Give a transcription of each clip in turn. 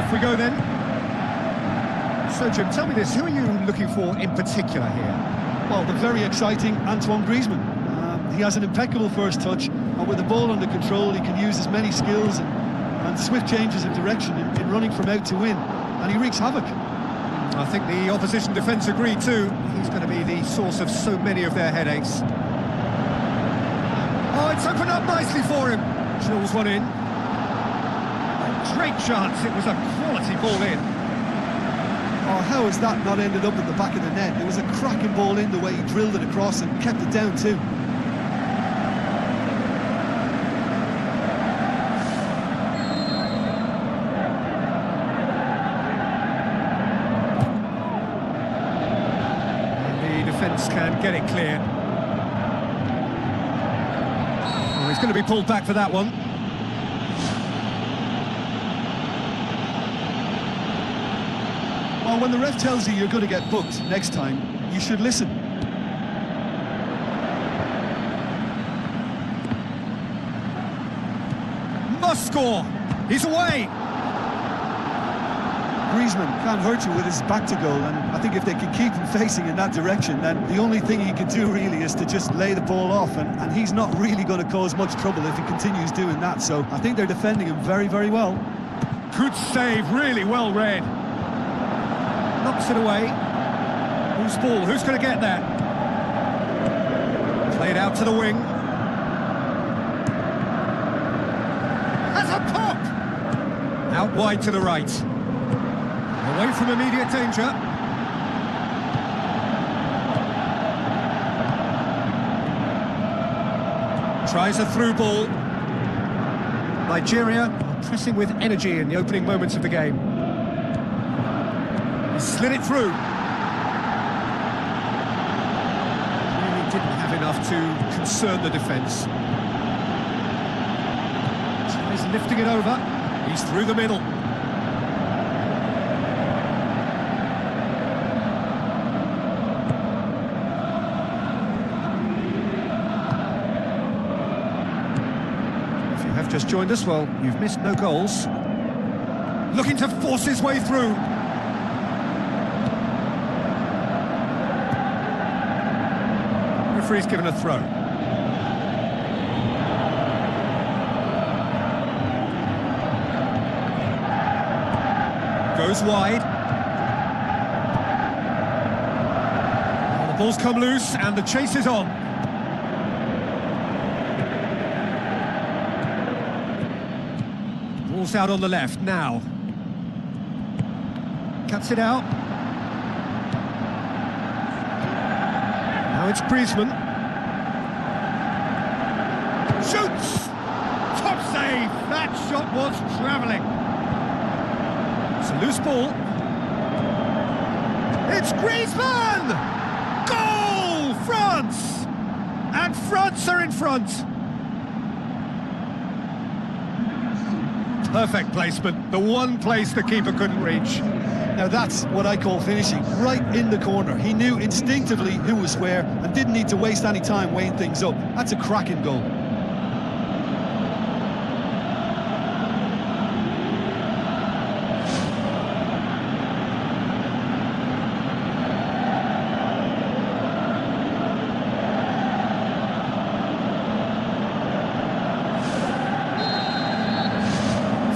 Off we go then. So Jim, tell me this, who are you looking for in particular here? Well, the very exciting Antoine Griezmann. He has an impeccable first touch, and with the ball under control, he can use his many skills and swift changes of direction in running from out to in, and he wreaks havoc. I think the opposition defence agree too. He's going to be the source of so many of their headaches. Oh, it's opened up nicely for him. Drills one in. A great chance, it was a quality ball in. Oh, how has that not ended up at the back of the net? It was a cracking ball in the way he drilled it across and kept it down too. Defence can get it clear. Oh, he's going to be pulled back for that one. Well, when the ref tells you you're going to get booked next time, you should listen. Must score! He's away! Griezmann can't hurt you with his back to goal, and I think if they can keep him facing in that direction, then the only thing he can do really is to just lay the ball off, and he's not really going to cause much trouble if he continues doing that, so I think they're defending him very, very well. Good save, really well read. Knocks it away. Who's ball? Who's going to get that? Played out to the wing. Has a pop! Out wide to the right. Away from immediate danger. Tries a through ball. Nigeria are pressing with energy in the opening moments of the game. He slid it through. Really didn't have enough to concern the defence. Tries lifting it over. He's through the middle. Have just joined us, well, you've missed no goals. Looking to force his way through. Referee's given a throw. Goes wide. Well, the ball's come loose and the chase is on. Ball's out on the left now. Cuts it out. Now it's Griezmann. Shoots! Top save! That shot was travelling. It's a loose ball. It's Griezmann! Goal! France! And France are in front. Perfect placement, the one place the keeper couldn't reach. Now that's what I call finishing, right in the corner. He knew instinctively who was where and didn't need to waste any time weighing things up. That's a cracking goal.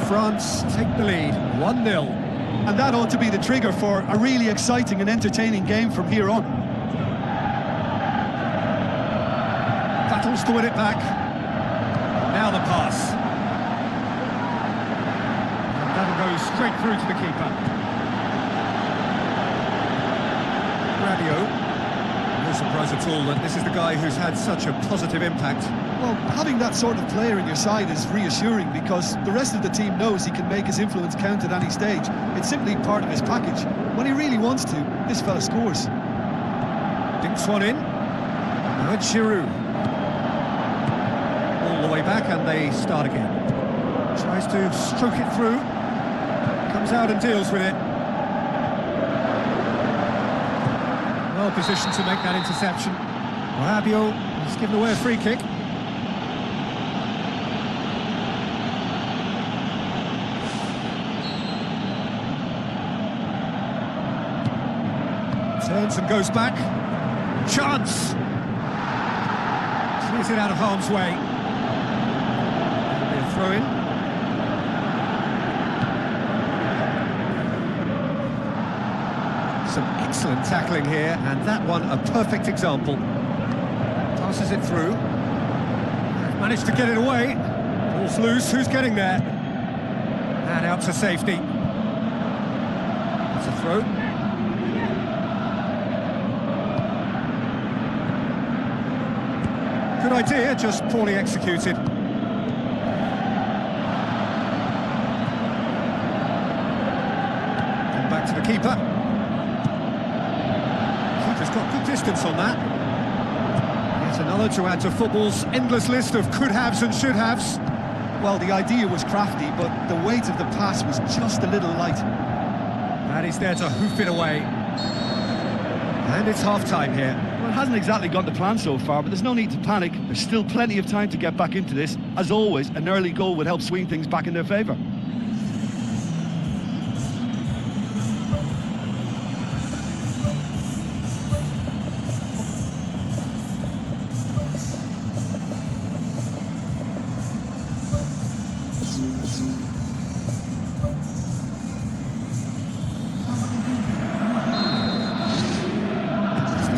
France take the lead, 1-0. And that ought to be the trigger for a really exciting and entertaining game from here on. Battles to win it back. Now the pass. And that'll go straight through to the keeper. Radio. No surprise at all that this is the guy who's had such a positive impact. Well, having that sort of player in your side is reassuring because the rest of the team knows he can make his influence count at any stage. It's simply part of his package. When he really wants to, this fella scores. Dinks one in. Now it's Giroud. All the way back and they start again. Tries to stroke it through. Comes out and deals with it. Well positioned to make that interception. Rabiot has given away a free kick. Turns and goes back. Chance! Clears it out of harm's way. That'll be a throw-in. Some excellent tackling here, and that one a perfect example. Passes it through. Managed to get it away. Ball's loose, who's getting there? And out to safety. That's a throw. Good idea, just poorly executed. And back to the keeper. Keeper's got good distance on that. Yet another to add to football's endless list of could-haves and should-haves. Well, the idea was crafty, but the weight of the pass was just a little light. And he's there to hoof it away. And it's half-time here. Well, it hasn't exactly gone to plan so far, but there's no need to panic. There's still plenty of time to get back into this. As always, an early goal would help swing things back in their favour.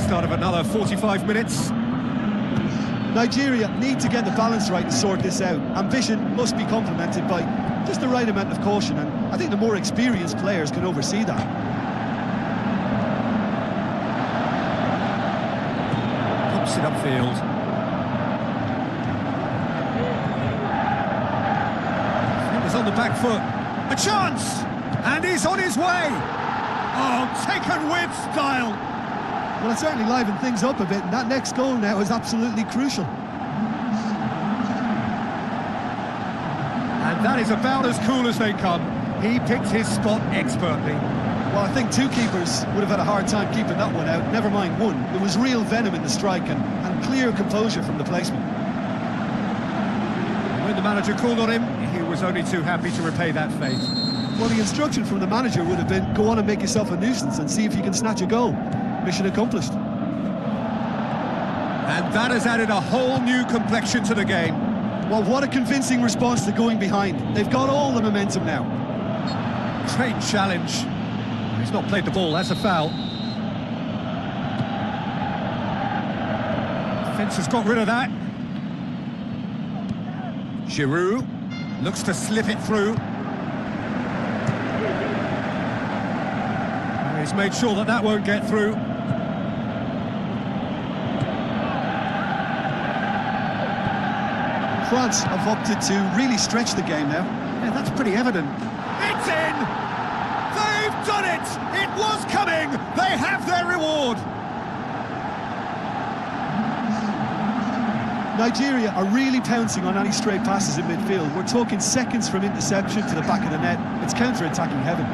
Start of another 45 minutes. Nigeria need to get the balance right to sort this out. Ambition must be complemented by just the right amount of caution, and I think the more experienced players can oversee that. Pumps it upfield. It was on the back foot. A chance! And he's on his way! Oh, taken with style! Well, it certainly livened things up a bit, and that next goal now is absolutely crucial. And that is about as cool as they come. He picked his spot expertly. Well, I think two keepers would have had a hard time keeping that one out, never mind one. There was real venom in the strike and clear composure from the placement. When the manager called on him, he was only too happy to repay that faith. Well, the instruction from the manager would have been, go on and make yourself a nuisance and see if you can snatch a goal. Mission accomplished. And that has added a whole new complexion to the game. Well, what a convincing response to going behind. They've got all the momentum now. Great challenge. He's not played the ball, that's a foul. Defence has got rid of that. Giroud looks to slip it through. He's made sure that that won't get through. France have opted to really stretch the game now. Yeah, that's pretty evident. It's in! They've done it! It was coming! They have their reward! Nigeria are really pouncing on any stray passes in midfield. We're talking seconds from interception to the back of the net. It's counter-attacking heaven.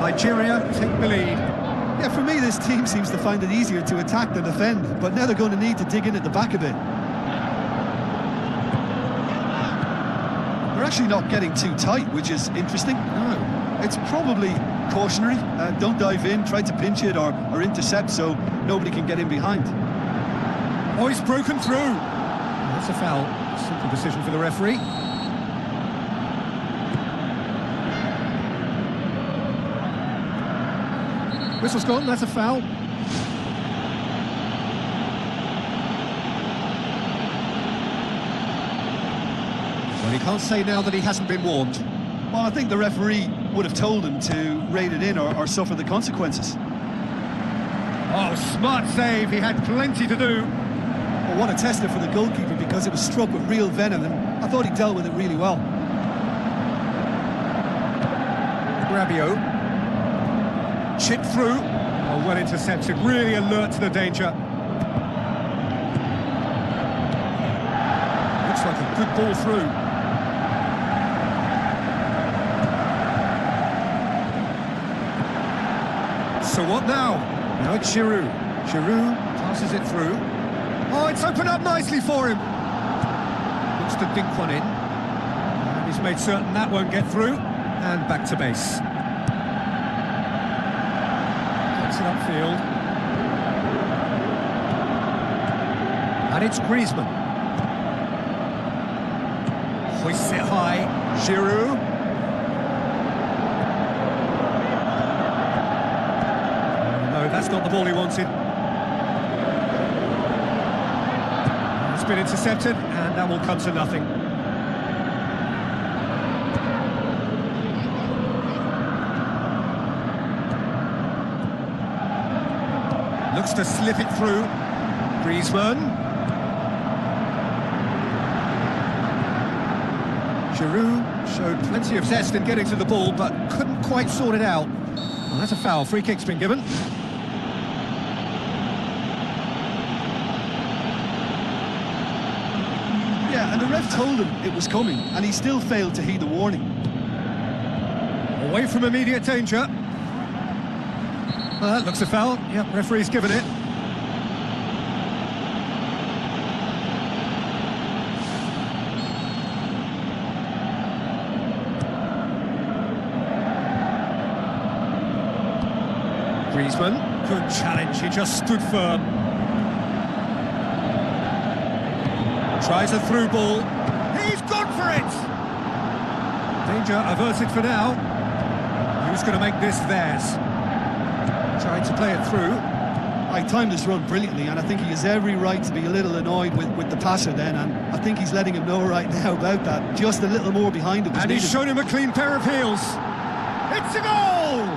Nigeria take the lead. Yeah, for me, this team seems to find it easier to attack than defend, but now they're going to need to dig in at the back a bit. They're actually not getting too tight, which is interesting. No. It's probably cautionary. Don't dive in, try to pinch it or intercept so nobody can get in behind. Oh, he's broken through. That's a foul. Simple decision for the referee. Whistle's gone, that's a foul. Well, he can't say now that he hasn't been warned. Well, I think the referee would have told him to rate it in or suffer the consequences. Oh, smart save, he had plenty to do. Well, what a tester for the goalkeeper, because it was struck with real venom, and I thought he dealt with it really well. Rabiot. Chip through. Oh, well intercepted, really alert to the danger. Looks like a good ball through. So what now? Now it's Giroud. Giroud passes it through. Oh, it's opened up nicely for him. Looks to dink one in. And he's made certain that won't get through. And back to base. Gets it upfield. And it's Griezmann. Hoists it high. Giroud. No, that's not the ball he wanted. It's been intercepted, and that will come to nothing. Looks to slip it through. Griezmann. Giroud showed plenty of zest in getting to the ball, but couldn't quite sort it out. Well, that's a foul. Free kick's been given. Yeah, and the ref told him it was coming, and he still failed to heed the warning. Away from immediate danger. Well, that looks a foul. Yep, referee's given it. Griezmann, good challenge, he just stood firm. Tries a through ball. He's gone for it! Danger averted for now. Who's going to make this theirs? Trying to play it through. I timed this run brilliantly, and I think he has every right to be a little annoyed with the passer then, and I think he's letting him know right now about that. Just a little more behind him. And he's shown him a clean pair of heels. It's a goal!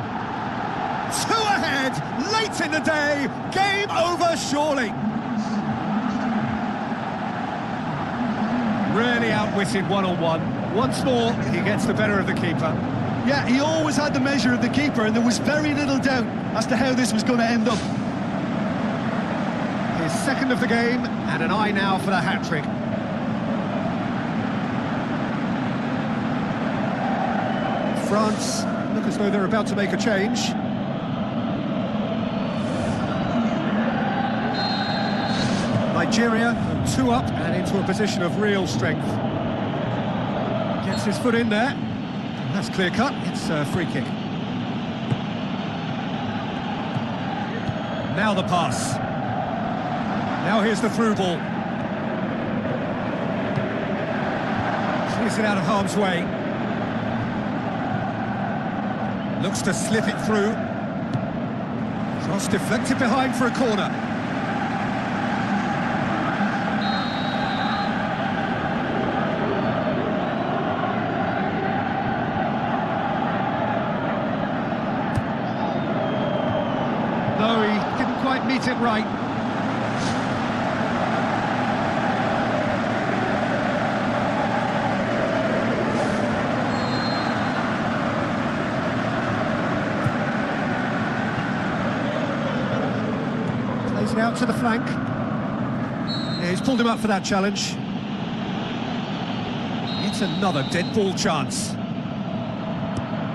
2 ahead, late in the day, game over surely. Really outwitted one-on-one. Once more, he gets the better of the keeper. Yeah, he always had the measure of the keeper, and there was very little doubt as to how this was going to end up. His second of the game, and an eye now for the hat-trick. France look as though they're about to make a change. Nigeria 2 up and into a position of real strength. Gets his foot in there. That's clear cut. It's a free kick. Now the pass. Now here's the through ball. Clears it out of harm's way. Looks to slip it through. Cross deflected behind for a corner. No, he didn't quite meet it right. Plays it out to the flank. Yeah, he's pulled him up for that challenge. It's another dead ball chance.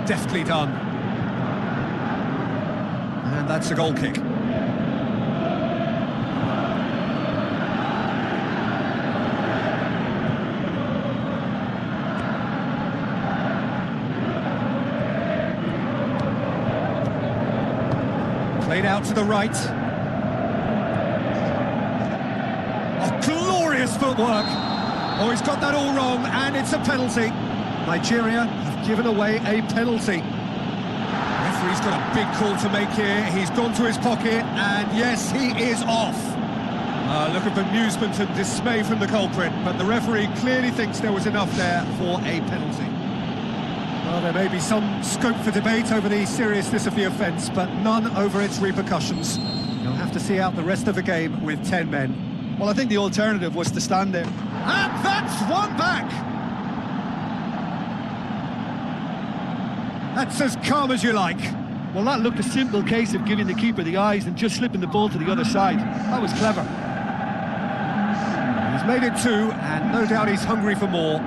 Deftly done. And that's a goal kick. Played out to the right. Oh, glorious footwork. Oh, he's got that all wrong, and it's a penalty. Nigeria have given away a penalty. Referee's got a big call to make here. He's gone to his pocket, and yes, he is off. A look of amusement and dismay from the culprit, but the referee clearly thinks there was enough there for a penalty. Well, there may be some scope for debate over the seriousness of the offence, but none over its repercussions. You'll have to see out the rest of the game with 10 men. Well, I think the alternative was to stand there. And that's one back! That's as calm as you like. Well, that looked a simple case of giving the keeper the eyes and just slipping the ball to the other side. That was clever. He's made it 2, and no doubt he's hungry for more.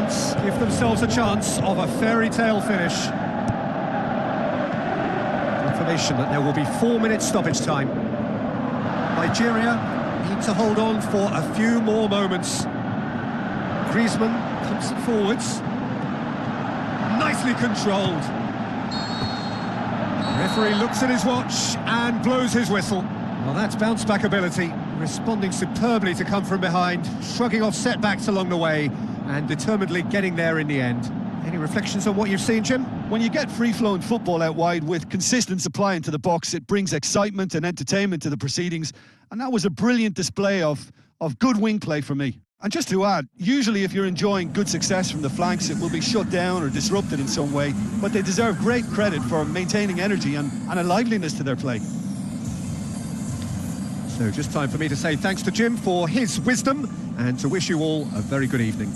chance, give themselves a chance of a fairy tale finish. Confirmation that there will be 4 minutes stoppage time. Nigeria need to hold on for a few more moments. Griezmann pumps it forwards. Nicely controlled. The referee looks at his watch and blows his whistle. Well, that's bounce-back ability, responding superbly to come from behind, shrugging off setbacks along the way, and determinedly getting there in the end. Any reflections on what you've seen, Jim? When you get free-flowing football out wide with consistent supply into the box, it brings excitement and entertainment to the proceedings, and that was a brilliant display of good wing play for me. And just to add, usually if you're enjoying good success from the flanks, it will be shut down or disrupted in some way, but they deserve great credit for maintaining energy and a liveliness to their play. So just time for me to say thanks to Jim for his wisdom and to wish you all a very good evening.